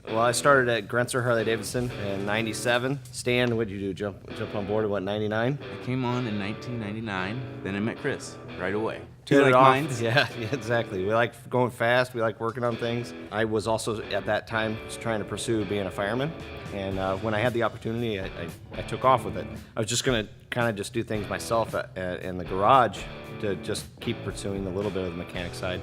Well, I started at Grenzer Harley-Davidson in '97. Stan, what'd you do? Jump on board at what, '99? I came on in 1999, then I met Chris right away. Two like like minds. Yeah, exactly. We like going fast. We like working on things. I was also at that time just trying to pursue being a fireman, and when I had the opportunity, I took off with it. I was just going to kind of just do things myself in the garage to just keep pursuing a little bit of the mechanic side,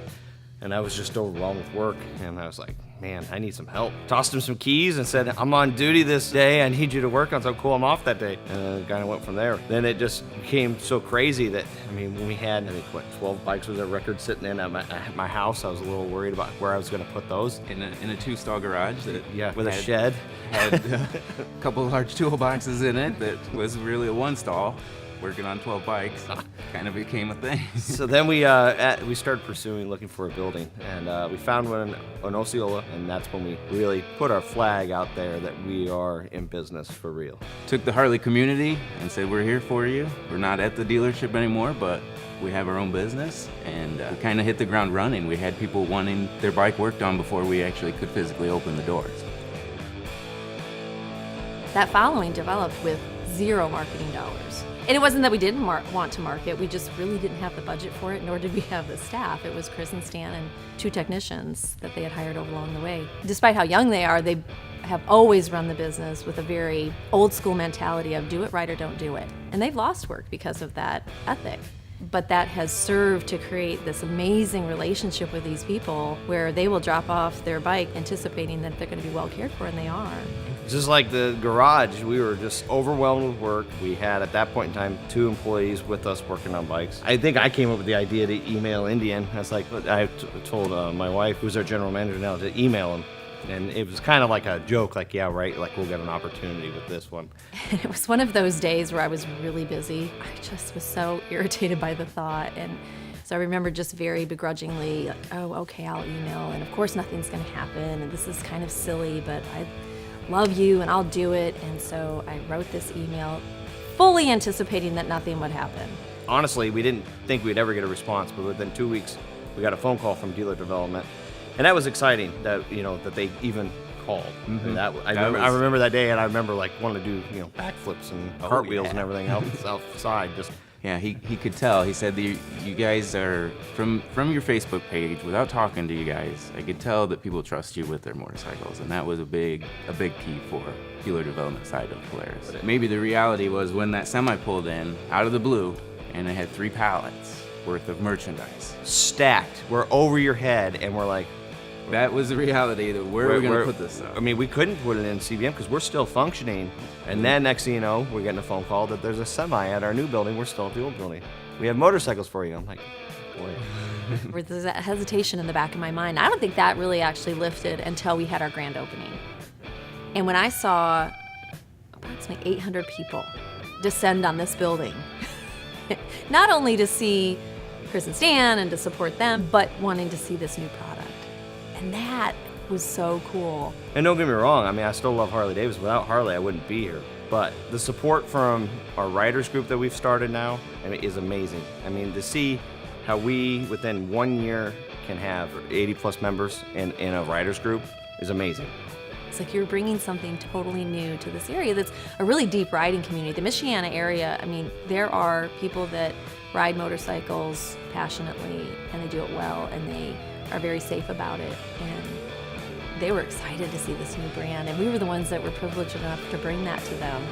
and I was just overwhelmed with work, and I was like, man, I need some help. Tossed him some keys and said, I'm on duty this day. I need you to work on. So cool, I'm off that day. And kind of went from there. Then it just became so crazy that, I mean, when we had, 12 bikes was a record sitting in at my house. I was a little worried about where I was going to put those. In a two-stall garage that With a shed. Had a couple of large toolboxes in it that was really a one-stall. Working on 12 bikes kind of became a thing. So then we started looking for a building, and we found one in Osceola, and that's when we really put our flag out there that we are in business for real. Took the Harley community and said, we're here for you. We're not at the dealership anymore, but we have our own business, and we kind of hit the ground running. We had people wanting their bike worked on before we actually could physically open the doors. That following developed with zero marketing dollars. And it wasn't that we didn't want to market, we just really didn't have the budget for it, nor did we have the staff. It was Chris and Stan and 2 technicians that they had hired along the way. Despite how young they are, they have always run the business with a very old school mentality of do it right or don't do it. And they've lost work because of that ethic. But that has served to create this amazing relationship with these people where they will drop off their bike anticipating that they're going to be well cared for, and they are. Just like the garage, we were just overwhelmed with work. We had, at that point in time, 2 employees with us working on bikes. I think I came up with the idea to email Indian. I was like, I told my wife, who's our general manager now, to email him. And it was kind of like a joke, like, yeah, right, like we'll get an opportunity with this one. And it was one of those days where I was really busy. I just was so irritated by the thought. And so I remember just very begrudgingly, like, oh, okay, I'll email. And of course, nothing's going to happen. And this is kind of silly, but I love you and I'll do it. And so I wrote this email fully anticipating that nothing would happen. Honestly, we didn't think we'd ever get a response, but within 2 weeks, we got a phone call from dealer development. And that was exciting that, that they even called. Mm-hmm. I remember that day, and I remember like wanting to do, backflips and cartwheels and everything else outside. Yeah, he could tell. He said that you guys are, from your Facebook page, without talking to you guys, I could tell that people trust you with their motorcycles, and that was a big key for dealer development side of Polaris. But maybe the reality was when that semi pulled in, out of the blue, and it had 3 pallets worth of merchandise. Stacked. We're over your head, and we're like, that was the reality. Where are we going to put this up? I mean, we couldn't put it in CBM because we're still functioning. And then next thing you know, we're getting a phone call that there's a semi at our new building. We're still at the old building. We have motorcycles for you. I'm like, boy. There's that hesitation in the back of my mind. I don't think that really actually lifted until we had our grand opening. And when I saw approximately 800 people descend on this building, not only to see Chris and Stan and to support them, but wanting to see this new product. And that was so cool. And don't get me wrong, I mean, I still love Harley-Davidson. Without Harley, I wouldn't be here. But the support from our riders group that we've started now, is amazing. I mean, to see how we, within 1 year, can have 80 plus members in a riders group is amazing. It's like you're bringing something totally new to this area that's a really deep riding community. The Michiana area, I mean, there are people that ride motorcycles passionately, and they do it well, and they are very safe about it. And they were excited to see this new brand, and we were the ones that were privileged enough to bring that to them.